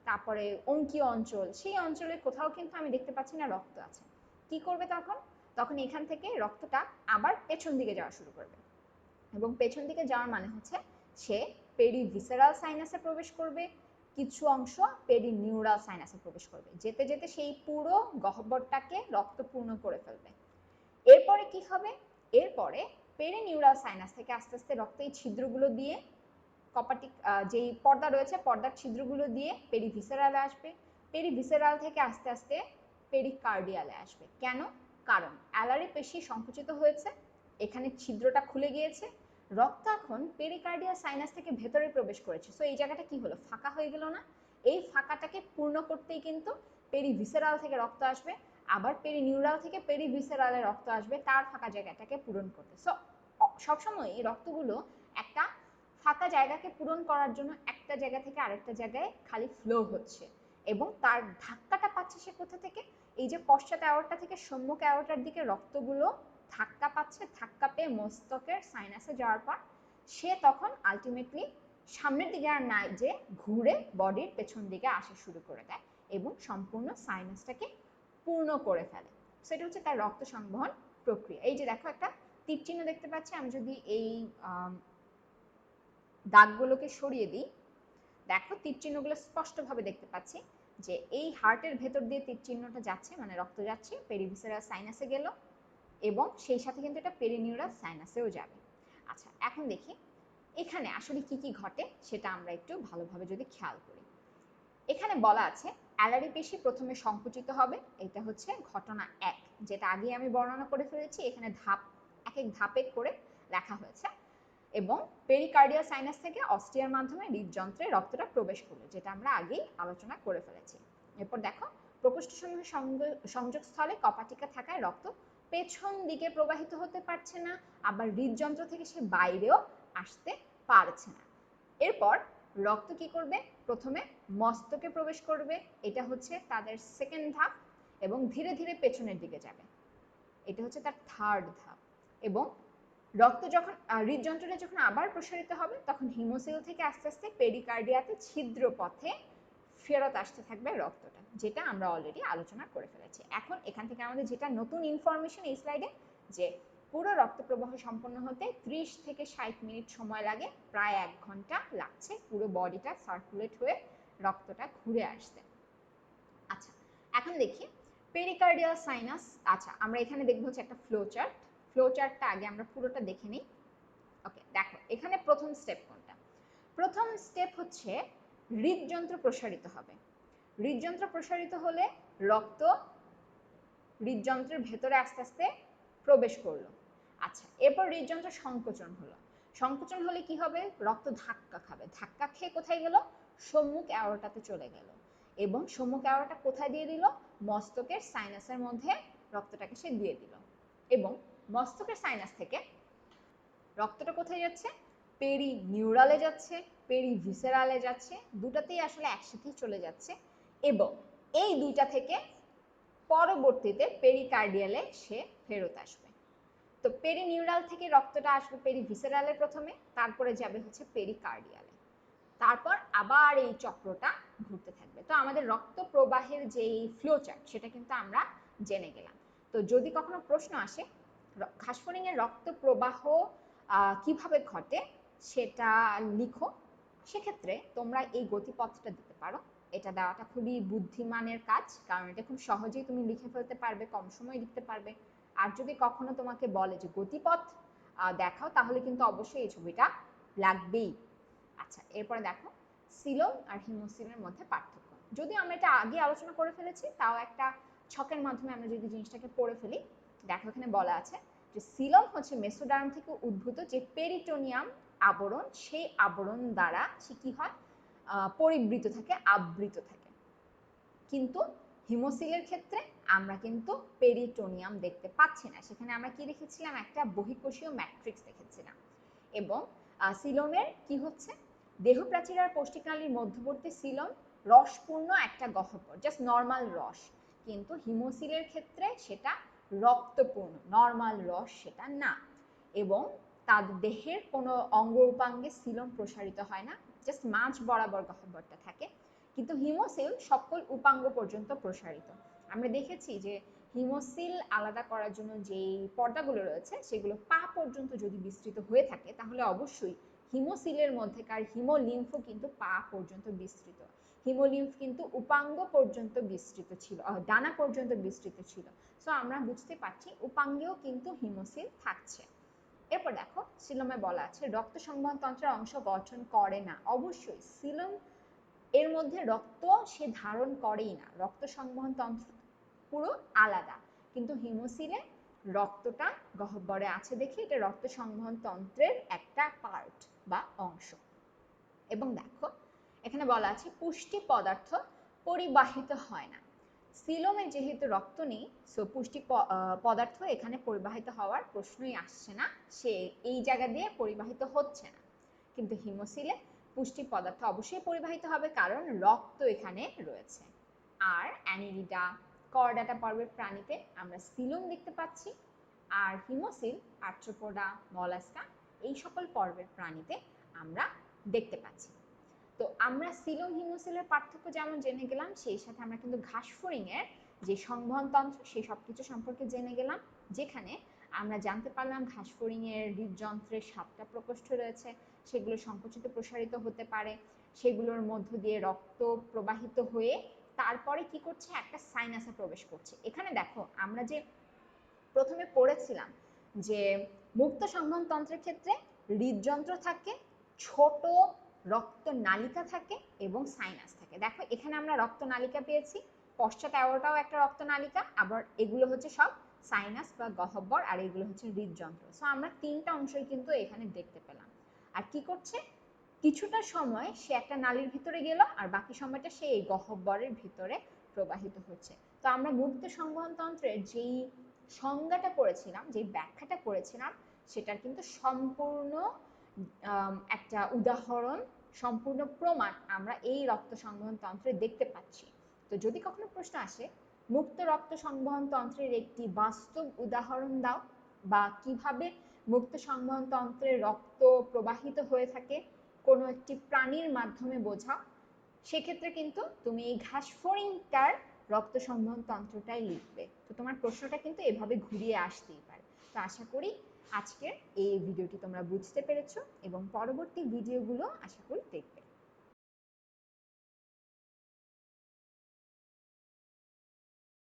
তারপরে অঙ্কীয় অঞ্চল, সেই অঞ্চলে কোথাও কিন্তু আমি দেখতে পাচ্ছি না রক্ত আছে। কি করবে তখন, তখন এখান থেকে রক্তটা আবার পেছন দিকে যাওয়া শুরু করবে, এবং পেছন দিকে যাওয়ার মানে হচ্ছে সে পেরিভিসেরাল সাইনাসে প্রবেশ করবে, কিছু অংশ পেরিনিউরাল সাইনাসে প্রবেশ করবে, যেতে যেতে সেই পুরো গহ্বরটাকে রক্তপূর্ণ করে ফেলবে। এরপরে কি হবে, এরপরে পেরিনিউরাল সাইনাস থেকে আস্তে আস্তে রক্ত এই ছিদ্রগুলো দিয়ে, কপাটিক যেই পর্দা রয়েছে পর্দার ছিদ্রগুলো দিয়ে পেরিভিসেরালে আসবে, পেরিভিসেরাল থেকে আস্তে আস্তে পেরিকার্ডিয়ালে আসবে। কেন, কারণ অ্যালারি পেশি সংকুচিত হয়েছে, এখানে ছিদ্রটা খুলে গিয়েছে, রক্ত এখন পেরিকার্ডিয়াল সাইনাস থেকে ভেতরে প্রবেশ করেছে। সো এই জায়গাটা কি হলো, ফাঁকা হয়ে গেল না? এই ফাঁকাটাকে পূর্ণ করতেই কিন্তু পেরিভিসেরাল থেকে রক্ত আসবে, আবার পেরিনিউরাল থেকে পেরিভিসেরালে রক্ত আসবে তার ফাঁকা জায়গাটাকে পূরণ করতে। সো সবসময় এই রক্তগুলো একটা ফাঁকা জায়গাকে পূরণ করার জন্য একটা জায়গা থেকে আরেকটা জায়গায় খালি ফ্লো হচ্ছে, এবং তার ধাক্কাটা পাচ্ছে সে কোথা থেকে, এই যে পশ্চাৎ অ্যাওর্টা থেকে সম্মুখ অ্যাওর্টার দিকে রক্তগুলো ধাক্কা পাচ্ছে, ধাক্কা পেয়ে মস্তকের সাইনাসে যাওয়ার পর সে তখন আলটিমেটলি সামনের দিকে আর নাই যে ঘুরে বডির পেছন দিকে আসা শুরু করে দেয় এবং সম্পূর্ণ সাইনাসটাকে পূর্ণ করে ফেলে। সেটা হচ্ছে তার রক্ত সংবহন প্রক্রিয়া। এই যে দেখো একটা তীর চিহ্ন দেখতে পাচ্ছি, আমি যদি এই দাগগুলোকে সরিয়ে দিই, দেখো তীর চিহ্নগুলো স্পষ্টভাবে দেখতে পাচ্ছি যে এই হার্টের ভেতর দিয়ে তীর চিহ্নটা যাচ্ছে, মানে রক্ত যাচ্ছে, পেরিভিসেরাল সাইনাসে গেল এবং সেই সাথে কিন্তু এটা পেরিনিউরাল সাইনাসেও যাবে। আচ্ছা, এখন দেখি এখানে আসলে কি কি ঘটে সেটা আমরা একটু ভালোভাবে যদি খেয়াল করি। এখানে বলা আছে অ্যালারি পেশি প্রথমে সংকুচিত হবে, এটা হচ্ছে ঘটনা 1, যেটা আগে আমি বর্ণনা করে ফেলেছি, এখানে ধাপ এক এক ধাপে করে লেখা হয়েছে। এবং পেরিকার্ডিয়াল সাইনাস থেকে অস্টিয়ার মাধ্যমে হৃদযন্ত্রে রক্তটা প্রবেশ করলো, যেটা আমরা আগেই আলোচনা করে ফেলেছি। এরপর দেখো প্রকোষ্ঠসমূহের সংযোগস্থলে কপাটিকা থাকায় রক্ত পেছন দিকে প্রবাহিত হতে পারছে না, আবার হৃদযন্ত্র থেকে সে বাইরেও আসতে পারছে না। এরপর রক্ত কি করবে, প্রথমে মস্তকে প্রবেশ করবে, এটা হচ্ছে তাদের সেকেন্ড ধাপ, এবং ধীরে ধীরে পেছনের দিকে যাবে, এটা হচ্ছে তার থার্ড ধাপ। এবং রক্ত যখন হৃদযন্ত্রটা যখন আবার প্রসারিত হবে তখন হিমোসিল থেকে আস্তে আস্তে পেরিকার্ডিয়াতে ছিদ্র পথে ফেরত আসতে থাকবে রক্তটা, যেটা আমরা অলরেডি আলোচনা করে ফেলেছি। এখন এখান থেকে আমাদের যেটা নতুন ইনফরমেশন এই স্লাইডে, যে পুরো রক্ত প্রবাহ সম্পন্ন হতে 30 থেকে 60 মিনিট সময় লাগে, প্রায় 1 ঘন্টা লাগছে পুরো বডিটা সার্কুলেট হয়ে রক্তটা ঘুরে আসতে। আচ্ছা, এখন দেখি পেরিকার্ডিয়াল সাইনাস। আচ্ছা, আমরা এখানে দেখবো হচ্ছে একটা ফ্লো চার্টটা আগে আমরা পুরোটা দেখে নিই। ওকে, দেখো এখানে প্রথম স্টেপ কোনটা, প্রথম স্টেপ হচ্ছে হৃদযন্ত্র প্রসারিত হবে। হৃদযন্ত্র প্রসারিত হলে রক্ত হৃদযন্ত্রের ভেতরে আস্তে আস্তে প্রবেশ করলো। আচ্ছা, এরপর হৃদযন্ত্র সংকোচন হলো, সংকোচন হলে কি হবে, রক্ত ধাক্কা খাবে, ধাক্কা খেয়ে কোথায় গেল, সম্মুখ অ্যাওর্টাতে চলে গেল, এবং সম্মুখ অ্যাওর্টা কোথায় দিয়ে দিল, মস্তকের সাইনাসের মধ্যে রক্তটাকে সে দিয়ে দিল। এবং মস্তকের সাইনাস থেকে রক্তটা কোথায় যাচ্ছে, পেরিনিউরালে যাচ্ছে, পেরিভিসেরালে যাচ্ছে, দুটাতেই আসলে একসাথেই চলে যাচ্ছে, এবং এই দুইটা থেকে পরবর্তীতে পেরিকার্ডিয়ালে সে ফেরত আসবে। তো পেরিনিউরাল থেকে রক্তটা আসবে পেরিভিসেরালে প্রথমে, তারপরে যাবে হচ্ছে পেরিকার্ডিয়ালে, তারপর আবার এই চক্রটা ঘুরতে থাকবে। তো আমাদের রক্ত প্রবাহের যেই ফ্লো চার্ট সেটা কিন্তু আমরা জেনে গেলাম। তো যদি কখনো প্রশ্ন আসে ঘাসফড়িংয়ের রক্ত প্রবাহ কিভাবে ঘটে সেটা লিখো, সেক্ষেত্রে তোমরা এই গতিপথটা দিতে পারো। এটা দেওয়াটা খুবই বুদ্ধিমানের কাজ, কারণ এটা খুব সহজেই তুমি লিখে ফেলতে পারবে, কম সময় লিখতে পারবে। আর যদি কখনো তোমাকে বলে যে গতিপথ দেখাও, তাহলে কিন্তু অবশ্যই এই ছবিটা লাগবেই। আচ্ছা, এরপরে দেখো সিলোম আর হিমোসিলের মধ্যে পার্থক্য। যদিও আমরা এটা আগে আলোচনা করে ফেলেছি, তাও একটা ছকের মাধ্যমে আমরা যদি জিনিসটাকে পড়ে ফেলি, দেখো এখানে বলা আছে যে সিলোম হচ্ছে মেসোডার্ম থেকে উদ্ভূত যে পেরিটোনিয়াম আবরণ, সেই আবরণ দ্বারা সে কি হয়, পরিবৃত থাকে, আবৃত থাকে। কিন্তু হিমোসিলের ক্ষেত্রে আমরা কিন্তু পেরিটোনিয়াম দেখতে পাচ্ছি না, সেখানে আমরা কি দেখেছিলাম, একটা বহিঃকোষীয় ম্যাট্রিক্স দেখেছিলাম। এবং সিলোমের কি হচ্ছে, দেহপ্রাচীর আর পৌষ্টিকনালীর মধ্যবর্তী সিলোম রসপূর্ণ একটা গহ্বর, জাস্ট নর্মাল রস, কিন্তু হিমোসিলের ক্ষেত্রে সেটা রক্তপূর্ণ, নর্মাল রস সেটা না। এবং তার দেহের কোনো অঙ্গ উপাঙ্গে সিলোম প্রসারিত হয় না, জাস্ট মাঝ বরাবর গহ্বরটা থাকে, কিন্তু হিমোসিল সকল উপাঙ্গ পর্যন্ত প্রসারিত। আমরা দেখেছি যে হিমোসিল আলাদা করার জন্য যেই পর্দাগুলো রয়েছে সেগুলো পা পর্যন্ত যদি বিস্তৃত হয়ে থাকে তাহলে অবশ্যই হিমোসিলের মধ্যেকার হিমোলিম্ফও কিন্তু পা পর্যন্ত বিস্তৃত। হিমোলিম্ফ কিন্তু উপাঙ্গ পর্যন্ত বিস্তৃত ছিল, ডানা পর্যন্ত বিস্তৃত ছিল। সো আমরা বুঝতে পারছি উপাঙ্গেও কিন্তু হিমোসিল থাকছে। এরপর দেখো সিলোমে বলা আছে রক্ত সংবহন তন্ত্রের অংশ গঠন করে না। অবশ্যই সিলোম এর মধ্যে রক্ত সে ধারণ করেই না, রক্ত সংবহন তন্ত্র পুরো আলাদা, কিন্তু হিমোসিলে রক্তটা গহ্বরে আছে দেখে এটা রক্ত সংবহন তন্ত্রের একটা পার্ট বা অংশ। এবং দেখো এখানে বলা আছে পুষ্টি পদার্থ পরিবাহিত হয় না। সিলোমে যেহেতু রক্ত নেই, সো পুষ্টি পদার্থ এখানে পরিবাহিত হওয়ার প্রশ্নই আসছে না, সে এই জায়গা দিয়ে পরিবাহিত হচ্ছে না। কিন্তু হিমোসিলে পুষ্টি পদার্থ অবশ্যই পরিবাহিত হবে, কারণ রক্ত এখানে রয়েছে। আর অ্যানিলিডা, করডাটা পর্বের প্রাণীতে আমরা সিলোম দেখতে পাচ্ছি, আর হিমোসিল আর্থ্রোপোডা, মলাস্কা এই সকল পর্বের প্রাণীতে আমরা দেখতে পাচ্ছি। তো আমরা সিলোম হিমোসিলের পার্থক্য যেমন জেনে গেলাম, সেই সাথে আমরা কিন্তু ঘাসফড়িংয়ের যে সংবহন তন্ত্র সেই সব কিছু সম্পর্কে জেনে গেলাম, যেখানে আমরা জানতে পারলাম ঘাসফড়িংয়ের হৃদযন্ত্রের 7টা প্রকোষ্ঠ রয়েছে, সেগুলো সংকুচিত প্রসারিত হতে পারে, সেগুলোর মধ্য দিয়ে রক্ত প্রবাহিত হয়ে তারপরে কি করছে, একটা সাইনাসে প্রবেশ করছে। এখানে দেখো আমরা যে প্রথমে পড়েছিলাম যে মুক্ত সংবহন তন্ত্রের ক্ষেত্রে হৃদযন্ত্র থাকে, ছোট রক্ত নালিকা থাকে এবং সাইনাস থাকে। দেখো এখানে আমরা রক্ত নালিকা পেয়েছি, পশ্চাৎ অ্যাওর্টাও একটা রক্ত নালিকা, আবার এগুলো হচ্ছে সব সাইনাস বা গহ্বর, আর এগুলো হচ্ছে হৃদযন্ত্র। সো আমরা তিনটা অংশই কিন্তু এখানে দেখতে পেলাম। আর কি করছে, কিছুটা সময় সে একটা নালীর ভিতরে গেল আর বাকি সময়টা সে এই গহ্বরের ভিতরে প্রবাহিত হচ্ছে। তো আমরা মুক্ত সংবহন তন্ত্রের যেই সংজ্ঞাটা পড়েছিলাম, যে ব্যাখ্যাটা পড়েছিলাম, সেটার কিন্তু সম্পূর্ণ একটা উদাহরণ, সম্পূর্ণ প্রমাণ আমরা এই রক্ত সংবহন তন্ত্রে দেখতে পাচ্ছি। তো যদি কখনো প্রশ্ন আসে মুক্ত রক্ত সংবহন তন্ত্রের একটি বাস্তব উদাহরণ দাও, বা কিভাবে মুক্ত সংবহন তন্ত্রে রক্ত প্রবাহিত হয়ে থাকে কোনো একটি প্রাণীর মাধ্যমে বোঝাও, সেক্ষেত্রে কিন্তু তুমি এই ঘাসফড়িংটার রক্ত সংবহন তন্ত্রটাই লিখবে। তো তোমার প্রশ্নটা কিন্তু এভাবে ঘুরিয়ে আসতেই পারে। তো আশা করি আজকের এই ভিডিওটি তোমরা বুঝতে পেরেছো এবং পরবর্তী ভিডিওগুলো আশা করি দেখবে।